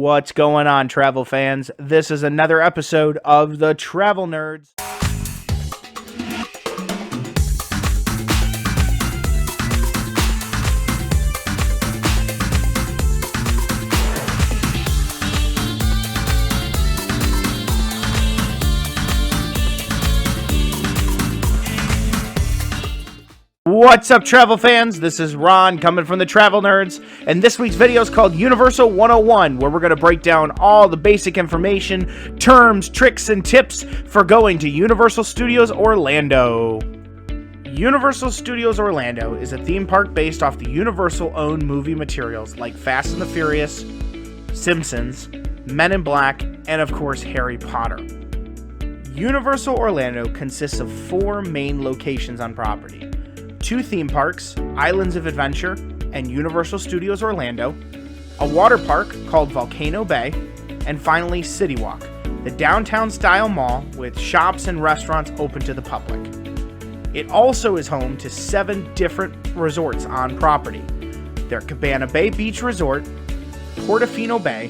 What's going on, travel fans? This is another episode of the Travel Nerds. What's up, travel fans? This is Ron coming from the Travel Nerds, and this week's video is called Universal 101, where we're going to break down all the basic information, terms, tricks, and tips for going to Universal Studios Orlando. Universal Studios Orlando is a theme park based off the Universal-owned movie materials like Fast and the Furious, Simpsons, Men in Black, and of course Harry Potter. Universal Orlando consists of 4 main locations on property. 2 theme parks, Islands of Adventure and Universal Studios Orlando, a water park called Volcano Bay, and finally Citywalk, the downtown-style mall with shops and restaurants open to the public. It also is home to 7 different resorts on property. They're Cabana Bay Beach Resort, Portofino Bay,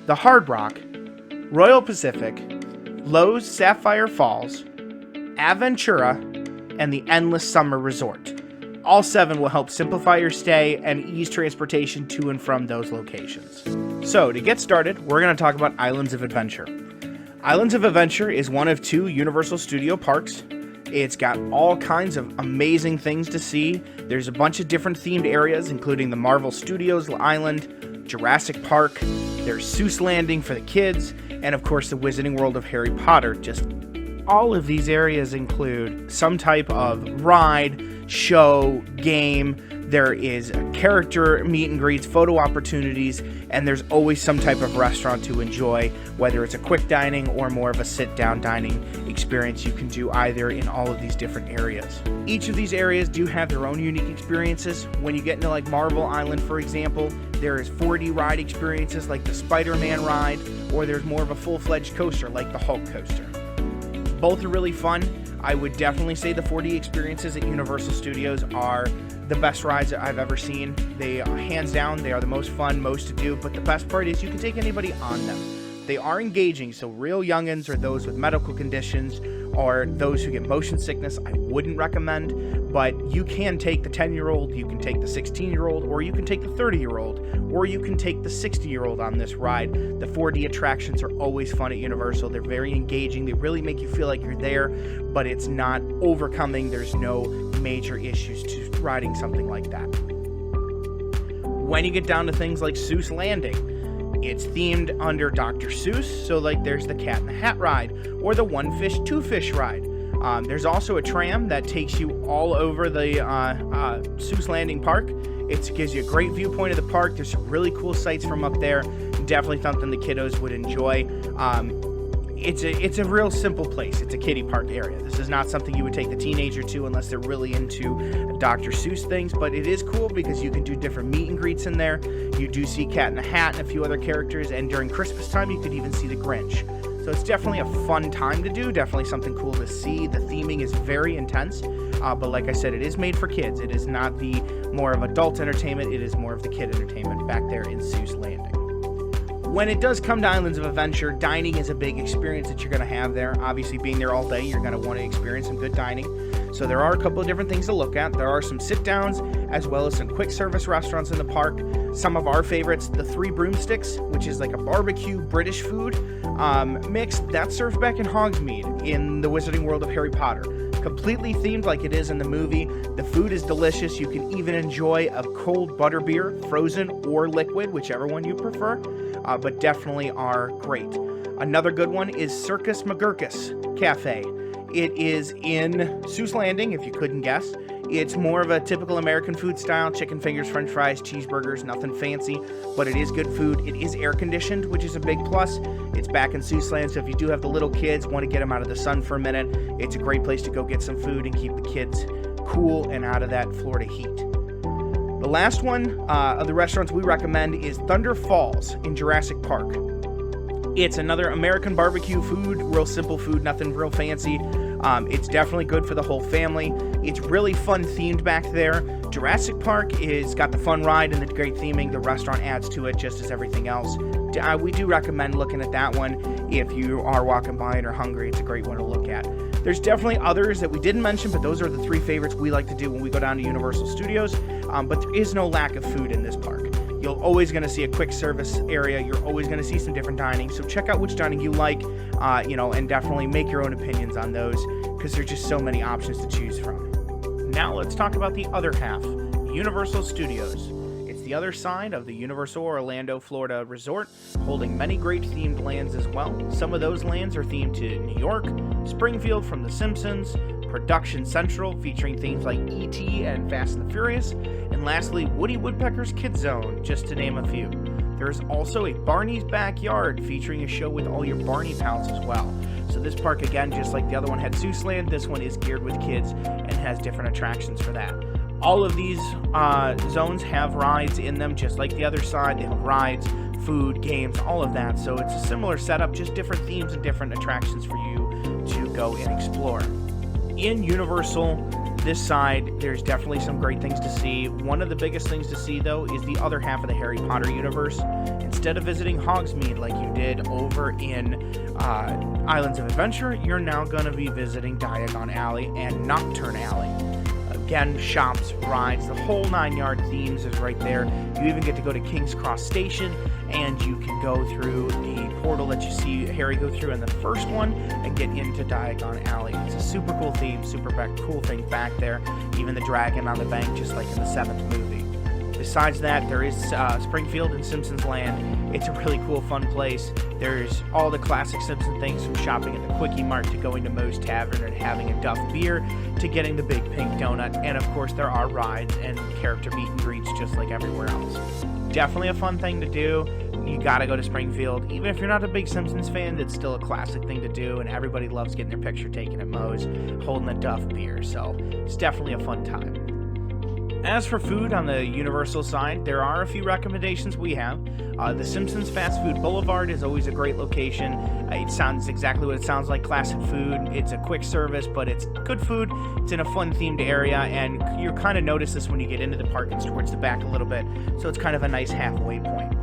the Hard Rock, Royal Pacific, Lowe's Sapphire Falls, Aventura, and the Endless Summer Resort. All 7 will help simplify your stay and ease transportation to and from those locations. So, to get started, we're going to talk about Islands of Adventure. Islands of Adventure is one of 2 Universal Studio parks. It's got all kinds of amazing things to see. There's a bunch of different themed areas, including the Marvel Studios Island, Jurassic Park, there's Seuss Landing for the kids, and of course the Wizarding World of Harry Potter. Just all of these areas include some type of ride, show, game. There is character meet and greets, photo opportunities, and there's always some type of restaurant to enjoy, whether it's a quick dining or more of a sit-down dining experience. You can do either in all of these different areas. Each of these areas do have their own unique experiences. When you get into like Marvel Island, for example, there is 4D ride experiences like the Spider-Man ride, or there's more of a full-fledged coaster like the Hulk coaster. Both are really fun. I would definitely say the 4D experiences at Universal Studios are the best rides that I've ever seen. They are, hands down, they are the most fun, most to do, but the best part is you can take anybody on them. They are engaging, so real youngins or those with medical conditions or those who get motion sickness, I wouldn't recommend, but you can take the 10-year-old, you can take the 16-year-old, or you can take the 30-year-old, or you can take the 60-year-old on this ride. The 4D attractions are always fun at Universal. They're very engaging. They really make you feel like you're there, but it's not overcoming. There's no major issues to riding something like that. When you get down to things like Seuss Landing, it's themed under Dr. Seuss, so like there's the Cat in the Hat ride, or the One Fish, Two Fish ride. There's also a tram that takes you all over the Seuss Landing Park. It gives you a great viewpoint of the park. There's some really cool sights from up there. Definitely something the kiddos would enjoy. It's a real simple place. It's a kiddie park area. This is not something you would take the teenager to unless they're really into Dr. Seuss things, but it is cool because you can do different meet and greets in there. You do see Cat in the Hat and a few other characters, and during Christmas time you could even see the Grinch. So it's definitely a fun time to do, definitely something cool to see. The theming is very intense, but like I said, it is made for kids. It is not the more of adult entertainment, it is more of the kid entertainment back there in Seuss Landing. When it does come to Islands of Adventure, dining is a big experience that you're going to have there. Obviously, being there all day, you're going to want to experience some good dining. So there are a couple of different things to look at. There are some sit-downs, as well as some quick service restaurants in the park. Some of our favorites, the Three Broomsticks, which is like a barbecue British food mix that's served back in Hogsmeade in the Wizarding World of Harry Potter. Completely themed like it is in the movie. The food is delicious. You can even enjoy a cold butterbeer, frozen or liquid, whichever one you prefer, but definitely are great. Another good one is Circus McGurkus Cafe. It is in Seuss Landing, if you couldn't guess. It's more of a typical American food style, chicken fingers, french fries, cheeseburgers, nothing fancy, but it is good food. It is air conditioned, which is a big plus. It's back in Seuss Land, so if you do have the little kids, want to get them out of the sun for a minute, it's a great place to go get some food and keep the kids cool and out of that Florida heat. The last one of the restaurants we recommend is Thunder Falls in Jurassic Park. It's another American barbecue food, real simple food, nothing real fancy. It's definitely good for the whole family. It's really fun themed back there. Jurassic Park is got the fun ride and the great theming. The restaurant adds to it just as everything else. We do recommend looking at that one if you are walking by and are hungry. It's a great one to look at. There's definitely others that we didn't mention, but those are the 3 favorites we like to do when we go down to Universal Studios. But there is no lack of food in this park. You're always going to see a quick service area. You're always going to see some different dining. So check out which dining you like, and definitely make your own opinions on those because there's just so many options to choose from. Now let's talk about the other half, Universal Studios. It's the other side of the Universal Orlando, Florida resort, holding many great themed lands as well. Some of those lands are themed to New York, Springfield from The Simpsons, Production Central featuring themes like E.T. and Fast and the Furious, and lastly, Woody Woodpecker's Kids Zone, just to name a few. There's also a Barney's Backyard featuring a show with all your Barney pals as well. So this park, again, just like the other one had Seuss Land, this one is geared with kids and has different attractions for that. All of these zones have rides in them, just like the other side. They have rides, food, games, all of that. So it's a similar setup, just different themes and different attractions for you to go and explore. In Universal, this side, there's definitely some great things to see. One of the biggest things to see, though, is the other half of the Harry Potter universe. Instead of visiting Hogsmeade like you did over in Islands of Adventure, you're now going to be visiting Diagon Alley and Nocturne Alley. Again, shops, rides, the whole 9-yard themes is right there. You even get to go to King's Cross Station, and you can go through the portal that you see Harry go through in the first one and get into Diagon Alley. It's a super cool theme, super cool thing back there. Even the dragon on the bank, just like in the 7th movie. Besides that, there is Springfield and Simpsons Land. It's a really cool, fun place. There's all the classic Simpson things, from shopping at the Quickie Mart to going to Moe's Tavern and having a Duff beer to getting the Big Pink Donut. And of course, there are rides and character meet and greets just like everywhere else. Definitely a fun thing to do. You gotta go to Springfield. Even if you're not a big Simpsons fan, it's still a classic thing to do, and everybody loves getting their picture taken at Moe's holding a Duff beer. So it's definitely a fun time. As for food on the Universal side, there are a few recommendations we have. The Simpsons Fast Food Boulevard is always a great location. It sounds exactly what it sounds like, classic food. It's a quick service, but it's good food. It's in a fun themed area, and you kind of notice this when you get into the park. It's towards the back a little bit, so it's kind of a nice halfway point.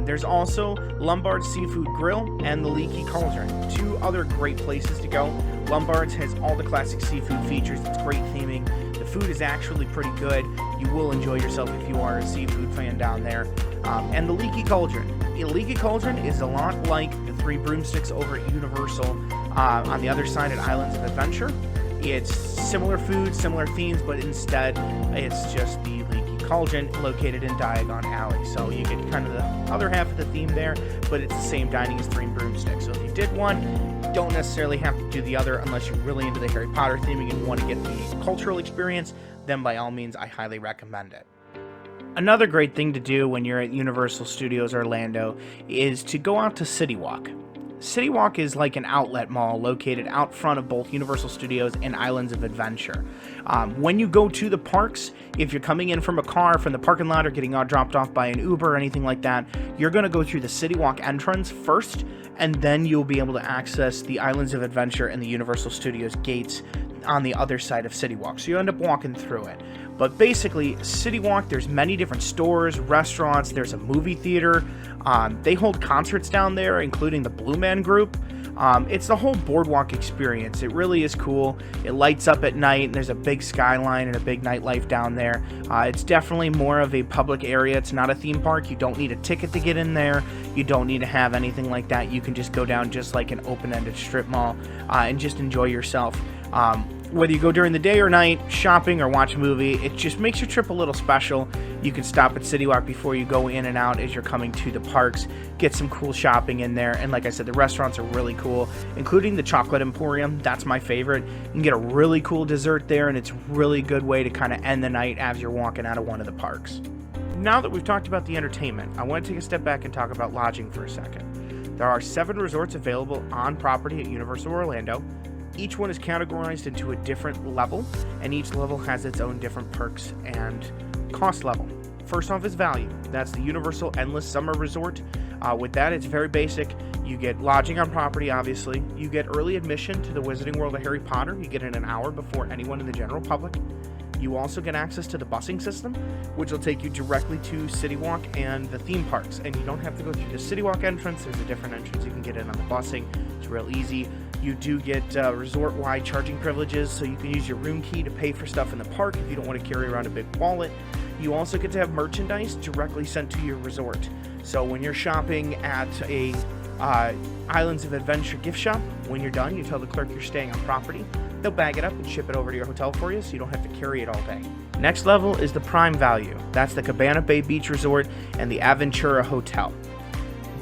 There's also Lombard's Seafood Grill and the Leaky Cauldron, 2 other great places to go. Lombard's has all the classic seafood features. It's great theming. The food is actually pretty good. You will enjoy yourself if you are a seafood fan down there. And the Leaky Cauldron. The Leaky Cauldron is a lot like the 3 Broomsticks over at Universal on the other side at Islands of Adventure. It's similar food, similar themes, but instead it's just the Leaky Cauldron located in Diagon Alley. So you get kind of the other half of the theme there, but it's the same dining as 3 Broomsticks. So if you did one, you don't necessarily have to do the other unless you're really into the Harry Potter theming and want to get the cultural experience, then by all means, I highly recommend it. Another great thing to do when you're at Universal Studios Orlando is to go out to Citywalk. Citywalk is like an outlet mall located out front of both Universal Studios and Islands of Adventure. When you go to the parks, if you're coming in from a car from the parking lot or getting dropped off by an Uber or anything like that, you're going to go through the Citywalk entrance first, and then you'll be able to access the Islands of Adventure and the Universal Studios gates on the other side of Citywalk. So you end up walking through it. But basically, Citywalk, there's many different stores, restaurants, there's a movie theater. They hold concerts down there, including the Blue Man Group. It's the whole boardwalk experience. It really is cool. It lights up at night, and there's a big skyline and a big nightlife down there. It's definitely more of a public area. It's not a theme park. You don't need a ticket to get in there. You don't need to have anything like that. You can just go down just like an open-ended strip mall and just enjoy yourself. Whether you go during the day or night, shopping or watch a movie, it just makes your trip a little special. You can stop at Citywalk before you go in and out as you're coming to the parks, get some cool shopping in there, and like I said, the restaurants are really cool, including the Chocolate Emporium. That's my favorite. You can get a really cool dessert there, and it's a really good way to kind of end the night as you're walking out of one of the parks. Now that we've talked about the entertainment, I want to take a step back and talk about lodging for a second. There are 7 resorts available on property at Universal Orlando. Each one is categorized into a different level, and each level has its own different perks and cost level. First off is value. That's the Universal Endless Summer Resort. With that, it's very basic. You get lodging on property, obviously. You get early admission to the Wizarding World of Harry Potter. You get in an hour before anyone in the general public. You also get access to the busing system, which will take you directly to Citywalk and the theme parks. And you don't have to go through the Citywalk entrance. There's a different entrance you can get in on the busing. It's real easy. You do get resort-wide charging privileges, so you can use your room key to pay for stuff in the park if you don't want to carry around a big wallet. You also get to have merchandise directly sent to your resort. So when you're shopping at a Islands of Adventure gift shop, when you're done, you tell the clerk you're staying on property. They'll bag it up and ship it over to your hotel for you, so you don't have to carry it all day. Next level is the prime value. That's the Cabana Bay Beach Resort and the Aventura Hotel.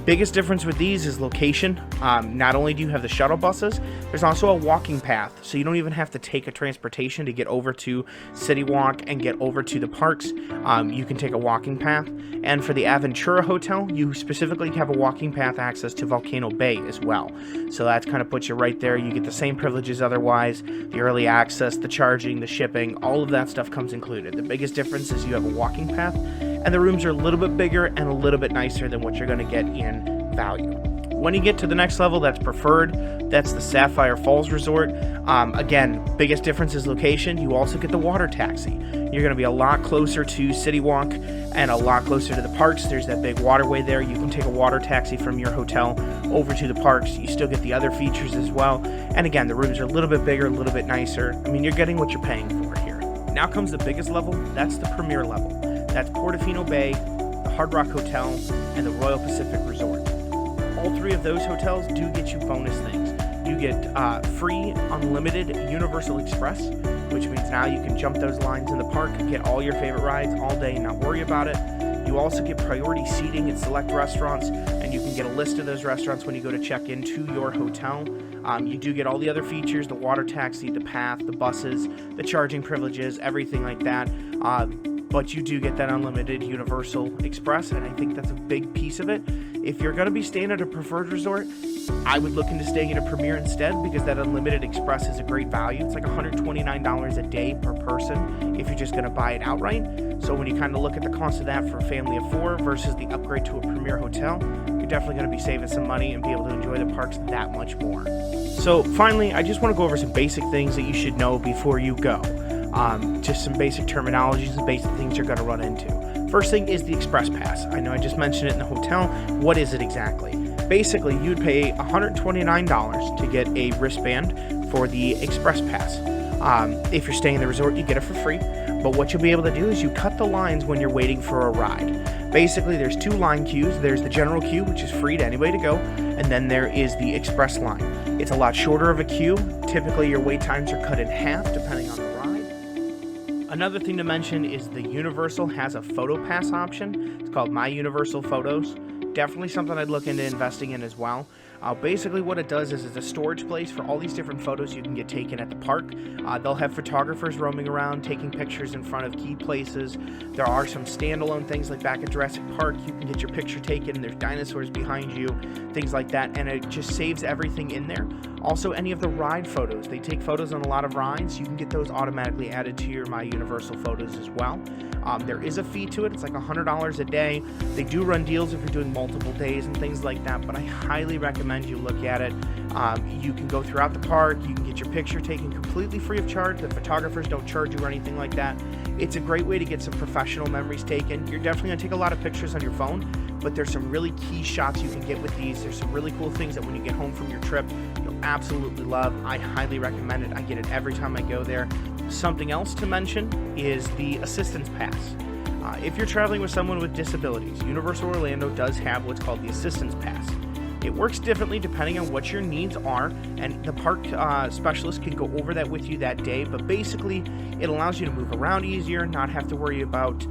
Biggest difference with these is location. Not only do you have the shuttle buses, there's also a walking path, so you don't even have to take a transportation to get over to Citywalk and get over to the parks. You can take a walking path. And for the Aventura Hotel, you specifically have a walking path access to Volcano Bay as well. So that kind of puts you right there. You get the same privileges otherwise, the early access, the charging, the shipping, all of that stuff comes included. The biggest difference is you have a walking path, and the rooms are a little bit bigger and a little bit nicer than what you're going to get in value. When you get to the next level, that's preferred. That's the Sapphire Falls Resort. Again, biggest difference is location. You also get the water taxi. You're going to be a lot closer to Citywalk and a lot closer to the parks. There's that big waterway there. You can take a water taxi from your hotel over to the parks. You still get the other features as well. And again, the rooms are a little bit bigger, a little bit nicer. I mean, you're getting what you're paying for here. Now comes the biggest level. That's the premier level. That's Portofino Bay, the Hard Rock Hotel, and the Royal Pacific Resort. All three of those hotels do get you bonus things. You get free unlimited Universal Express, which means now you can jump those lines in the park, get all your favorite rides all day and not worry about it. You also get priority seating at select restaurants, and you can get a list of those restaurants when you go to check into your hotel. You do get all the other features, the water taxi, the path, the buses, the charging privileges, everything like that. But you do get that unlimited Universal Express, and I think that's a big piece of it. If you're going to be staying at a preferred resort, I would look into staying at a Premier instead, because that unlimited Express is a great value. It's like $129 a day per person if you're just going to buy it outright. So when you kind of look at the cost of that for a family of 4 versus the upgrade to a Premier hotel, you're definitely going to be saving some money and be able to enjoy the parks that much more. So finally, I just want to go over some basic things that you should know before you go. Just some basic terminologies and basic things you're going to run into. First thing is the Express Pass. I know I just mentioned it in the hotel. What is it exactly? Basically, you'd pay $129 to get a wristband for the Express Pass. If you're staying in the resort, you get it for free. But what you'll be able to do is you cut the lines when you're waiting for a ride. Basically, there's 2 line queues. There's the general queue, which is free to anybody to go, and then there is the express line. It's a lot shorter of a queue. Typically, your wait times are cut in half, depending on the ride. Another thing to mention is the Universal has a photo pass option. It's called My Universal Photos. Definitely something I'd look into investing in as well. Basically what it does is it's a storage place for all these different photos you can get taken at the park. They'll have photographers roaming around taking pictures in front of key places. There are some standalone things like back at Jurassic Park. You can get your picture taken. There's dinosaurs behind you, things like that, and it just saves everything in there. Also, any of the ride photos. They take photos on a lot of rides. You can get those automatically added to your My Universal Photos as well. There is a fee to it. It's like $100 a day. They do run deals if you're doing multiple days and things like that, but I highly recommend you look at it. You can go throughout the park. You can get your picture taken completely free of charge. The photographers don't charge you or anything like that. It's a great way to get some professional memories taken. You're definitely going to take a lot of pictures on your phone, but there's some really key shots you can get with these. There's some really cool things that when you get home from your trip, you'll absolutely love. I highly recommend it. I get it every time I go there. Something else to mention is the Assistance Pass. If you're traveling with someone with disabilities, Universal Orlando does have what's called the Assistance Pass. It works differently depending on what your needs are, and the park specialist can go over that with you that day, but basically it allows you to move around easier, not have to worry about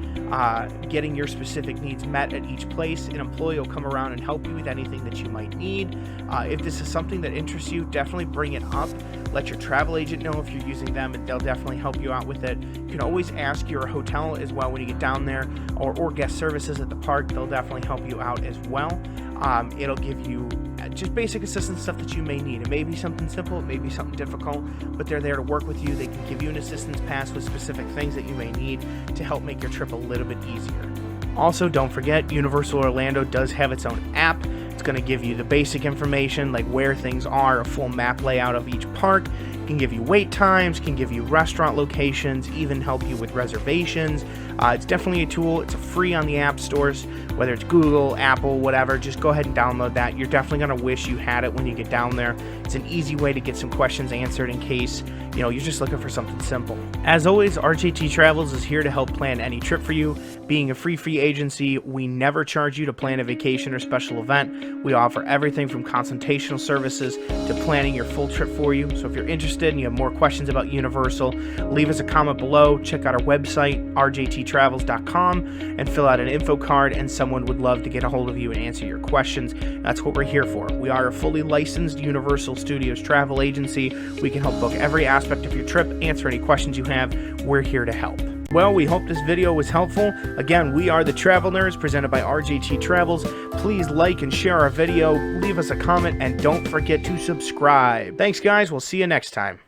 getting your specific needs met at each place. An employee will come around and help you with anything that you might need. If this is something that interests you, definitely bring it up. Let your travel agent know if you're using them, and they'll definitely help you out with it. You can always ask your hotel as well when you get down there, or guest services at the park. They'll definitely help you out as well. It'll give you just basic assistance stuff that you may need. It may be something simple, it may be something difficult, but they're there to work with you. They can give you an assistance pass with specific things that you may need to help make your trip a little bit easier. Also, don't forget, Universal Orlando does have its own app. It's going to give you the basic information like where things are, a full map layout of each park. can give you wait times, can give you restaurant locations, even help you with reservations. It's definitely a tool. It's free on the app stores, whether it's Google, Apple, whatever. Just go ahead and download that. You're definitely going to wish you had it when you get down there. It's an easy way to get some questions answered in case, you're just looking for something simple. As always, RJT Travels is here to help plan any trip for you. Being a free agency, we never charge you to plan a vacation or special event. We offer everything from consultational services to planning your full trip for you. So if you're interested and you have more questions about Universal, leave us a comment below. Check out our website, rjttravels.com, and fill out an info card, and someone would love to get a hold of you and answer your questions. That's what we're here for. We are a fully licensed Universal Studios travel agency. We can help book every aspect of your trip, answer any questions you have. We're here to help. Well, we hope this video was helpful. Again, we are the Travel Nerds, presented by RJT Travels. Please like and share our video, leave us a comment, and don't forget to subscribe. Thanks, guys. We'll see you next time.